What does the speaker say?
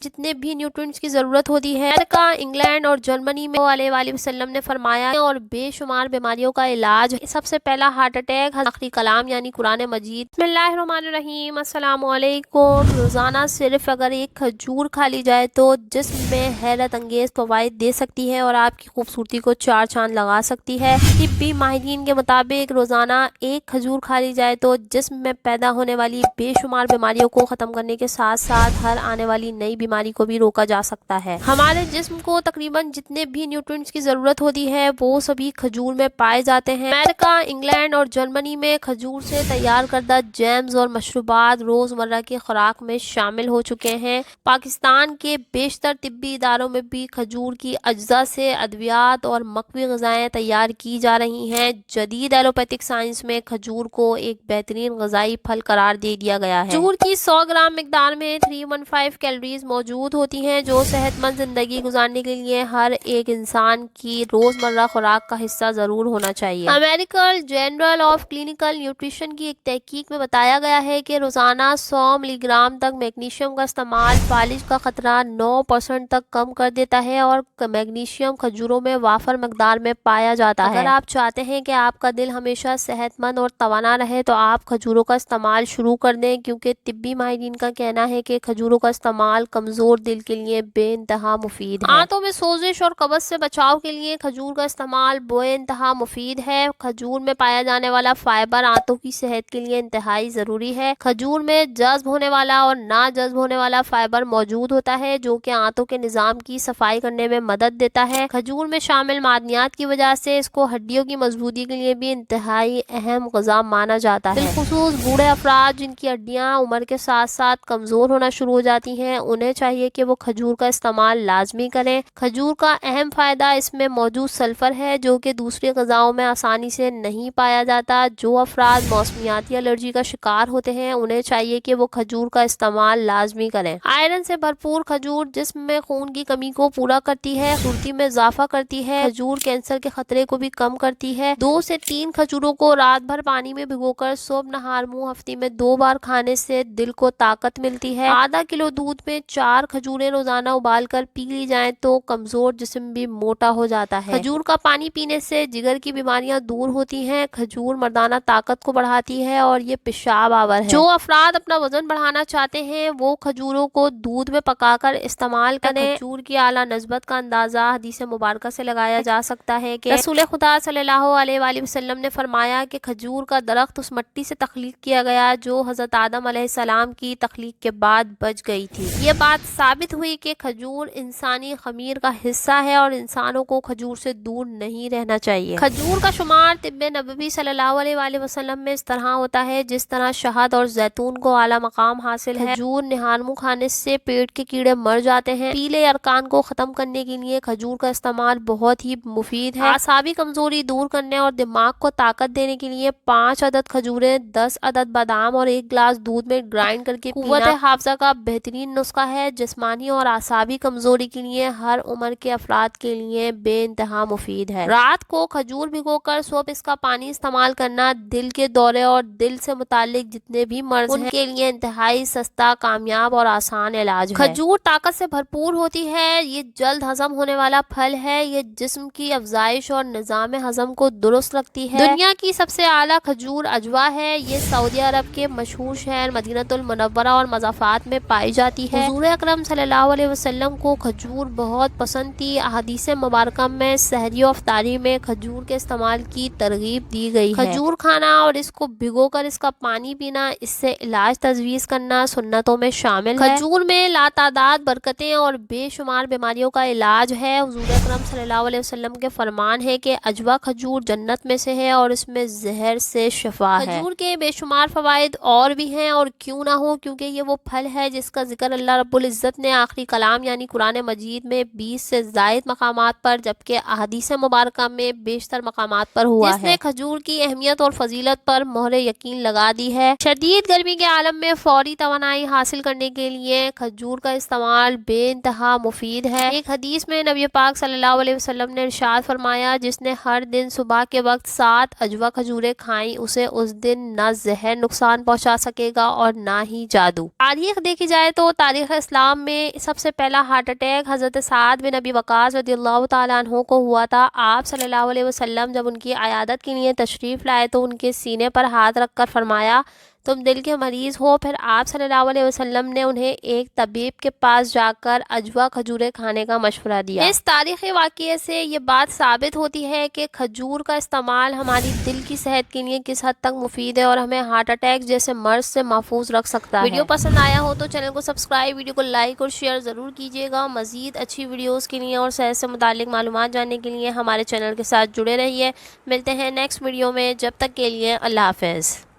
جتنے بھی نیوٹرینٹس کی ضرورت ہوتی ہے۔ امریکہ، انگلینڈ اور جرمنی میں علیہ وآلہ وسلم نے فرمایا اور بے شمار بیماریوں کا علاج ہے۔ سب سے پہلا ہارٹ اٹیک آخری کلام یعنی قرآن مجید۔ بسم اللہ الرحمن الرحیم، السلام علیکم۔ روزانہ صرف اگر ایک کھجور کھا لی جائے تو جسم میں حیرت انگیز فوائد دے سکتی ہے اور آپ کی خوبصورتی کو چار چاند لگا سکتی ہے۔ طبی ماہرین کے مطابق روزانہ ایک کھجور کھا لی جائے تو جسم میں پیدا ہونے والی بے شمار بیماریوں کو ختم کرنے کے ساتھ ساتھ ہر آنے والی نئی بیماری کو بھی روکا جا سکتا ہے۔ ہمارے جسم کو تقریباً جتنے بھی نیوٹرینٹس کی ضرورت ہوتی ہے وہ سبھی کھجور میں پائے جاتے ہیں۔ امریکہ، انگلینڈ اور جرمنی میں کھجور سے تیار کردہ جیمز اور مشروبات روزمرہ کی خوراک میں شامل ہو چکے ہیں۔ پاکستان کے بیشتر طبی اداروں میں بھی کھجور کی اجزاء سے ادویات اور مقوی غذائیں تیار کی جا رہی ہیں۔ جدید ایلوپیتھک سائنس میں کھجور کو ایک بہترین غذائی پھل قرار دے دیا گیا ہے۔ کھجور کی 100 گرام مقدار میں 315 کیلوریز موجود ہوتی ہیں جو صحت مند زندگی گزارنے کے لیے ہر ایک انسان کی روزمرہ خوراک کا حصہ ضرور ہونا چاہیے۔ American journal of clinical nutrition کی ایک تحقیق میں بتایا گیا ہے کہ روزانہ 100 ملی گرام تک میگنیشیم کا استعمال فالج کا خطرہ 9% تک کم کر دیتا ہے اور میگنیشیم کھجوروں میں وافر مقدار میں پایا جاتا ہے۔ اگر آپ چاہتے ہیں کہ آپ کا دل ہمیشہ صحت مند اور توانا رہے تو آپ کھجوروں کا استعمال شروع کر دیں، کیونکہ طبی ماہرین کا کہنا ہے کہ کھجوروں کا استعمال کمزور دل کے لیے بے انتہا مفید ہے۔ آنتوں میں سوزش اور قبض سے بچاؤ کے لیے کھجور کا استعمال بے انتہا مفید ہے۔ کھجور میں پایا جانے والا فائبر آنتوں کی صحت کے لیے انتہائی ضروری ہے۔ کھجور میں جذب ہونے والا اور نہ جذب ہونے والا فائبر موجود ہوتا ہے جو کہ آنتوں کے نظام کی صفائی کرنے میں مدد دیتا ہے۔ کھجور میں شامل معدنیات کی وجہ سے اس کو ہڈیوں کی مضبوطی کے لیے بھی انتہائی اہم غذا مانا جاتا ہے۔ بالخصوص بوڑھے افراد جن کی ہڈیاں عمر کے ساتھ ساتھ کمزور ہونا شروع ہو جاتی ہیں، انہیں چاہیے کہ وہ کھجور کا استعمال لازمی کریں۔ کھجور کا اہم فائدہ اس میں موجود سلفر ہے جو کہ دوسری غذاؤں میں آسانی سے نہیں پایا جاتا۔ جو افراد موسمیاتی الرجی کا شکار ہوتے ہیں انہیں چاہیے کہ وہ کھجور کا استعمال لازمی کریں۔ آئرن سے بھرپور کھجور جسم میں خون کی کمی کو پورا کرتی ہے، خوبصورتی میں اضافہ کرتی ہے۔ کھجور کینسر کے خطرے کو بھی کم کرتی ہے۔ 2 سے 3 کھجوروں کو رات بھر پانی میں بھگو کر صبح نہار منہ ہفتے میں 2 بار کھانے سے دل کو طاقت ملتی ہے۔ آدھا کلو دودھ میں 4 کھجوریں روزانہ ابال کر پی لی جائیں تو کمزور جسم بھی موٹا ہو جاتا ہے۔ کھجور کا پانی پینے سے جگر کی بیماریاں دور ہوتی ہیں۔ کھجور مردانہ طاقت کو بڑھاتی ہے اور یہ پیشاب آور ہے۔ جو افراد اپنا وزن بڑھانا چاہتے ہیں وہ کھجوروں کو دودھ میں پکا کر استعمال کریں۔ کھجور کی اعلیٰ نسبت کا اندازہ حدیث مبارکہ سے لگایا جا سکتا ہے کہ رسول خدا صلی اللہ علیہ وآلہ وسلم نے فرمایا کہ کھجور کا درخت اس مٹی سے تخلیق کیا گیا جو حضرت آدم علیہ السلام کی تخلیق کے بعد بچ گئی تھی۔ یہ بات ثابت ہوئی کہ کھجور انسانی خمیر کا حصہ ہے اور انسانوں کو کھجور سے دور نہیں رہنا چاہیے۔ کھجور کا شمار طب نبوی صلی اللہ علیہ وآلہ وسلم میں اس طرح ہوتا ہے جس طرح شہد اور زیتون کو اعلیٰ مقام حاصل ہے۔ کھجور نہار منہ کھانے سے پیٹ کے کیڑے مر جاتے ہیں۔ پیلے ارکان کو ختم کرنے کے لیے کھجور کا استعمال بہت ہی مفید ہے۔ اعصابی کمزوری دور کرنے اور دماغ کو طاقت دینے کے لیے 5 عدد کھجوریں، 10 عدد بادام اور 1 گلاس دودھ میں گرائنڈ کر کے قوت حافظہ کا بہترین نسخہ ہے۔ جسمانی اور اعصابی کمزوری کے لیے ہر عمر کے افراد کے لیے بے انتہا مفید ہے۔ رات کو کھجور بھگو کر صبح اس کا پانی استعمال کرنا دل کے دورے اور دل سے متعلق جتنے بھی مرض ہیں ان کے لیے انتہائی سستا، کامیاب اور آسان علاج ہے۔ کھجور طاقت سے بھرپور ہوتی ہے، یہ جلد ہضم ہونے والا پھل ہے، یہ جسم کی افزائش اور نظام ہضم کو درست رکھتی ہے۔ دنیا کی سب سے اعلیٰ کھجور عجوا ہے، یہ سعودی عرب کے مشہور شہر مدینہ المنورہ اور مضافات میں پائی جاتی ہے۔ حضور اکرم صلی اللہ علیہ وسلم کو کھجور بہت پسند تھی۔ احادیث مبارکہ میں سحری و افطاری میں کھجور کے استعمال کی ترغیب دی گئی ہے۔ کھجور کھانا اور اس کو بھگو کر اس کا پانی پینا، اس سے علاج تجویز کرنا سنتوں میں شامل ہے۔ کھجور میں لاتعداد برکتیں اور بے شمار بیماریوں کا علاج ہے۔ حضور اکرم صلی اللہ علیہ وسلم کے فرمان ہے کہ عجوا کھجور جنت میں سے ہے اور اس میں زہر سے شفا ہے۔ کھجور کے بے شمار فوائد اور بھی ہیں اور کیوں نہ ہو، کیونکہ یہ وہ پھل ہے جس کا ذکر اللہ رب العزت نے آخری کلام یعنی قرآن مجید میں 20 سے زائد مقامات پر جبکہ احادیث مبارکہ میں بیشتر مقامات پر ہوا ہے، جس نے کھجور کی اہمیت اور فضیلت پر مہر یقین لگا دی ہے۔ شدید گرمی کے عالم میں فوری توانائی حاصل کرنے کے لیے کھجور کا استعمال بے انتہا مفید ہے۔ ایک حدیث میں نبی پاک صلی اللہ علیہ وسلم نے ارشاد فرمایا، جس نے ہر دن صبح کے وقت 7 عجوا کھجوریں کھائیں اسے اس دن نہ زہر نقصان پہنچا سکے گا اور نہ ہی جادو۔ تاریخ دیکھی جائے تو تاریخ اسلام میں سب سے پہلا ہارٹ اٹیک حضرت سعد بن ابی وقاص رضی اللہ تعالیٰ عنہ کو ہوا تھا۔ آپ صلی اللہ علیہ وسلم جب ان کی عیادت کے لیے تشریف لائے تو ان کے سینے پر ہاتھ رکھ کر فرمایا تم دل کے مریض ہو۔ پھر آپ صلی اللہ علیہ وسلم نے انہیں ایک طبیب کے پاس جا کر عجوہ کھجوریں کھانے کا مشورہ دیا۔ اس تاریخی واقعے سے یہ بات ثابت ہوتی ہے کہ کھجور کا استعمال ہماری دل کی صحت کے لیے کس حد تک مفید ہے اور ہمیں ہارٹ اٹیک جیسے مرض سے محفوظ رکھ سکتا ہے۔ ویڈیو پسند آیا ہو تو چینل کو سبسکرائب، ویڈیو کو لائک اور شیئر ضرور کیجیے گا۔ مزید اچھی ویڈیوز کے لیے اور صحت سے متعلق معلومات جاننے کے لیے ہمارے چینل کے ساتھ جڑے رہیے۔ ملتے ہیں نیکسٹ ویڈیو میں، جب تک کے لیے اللہ حافظ۔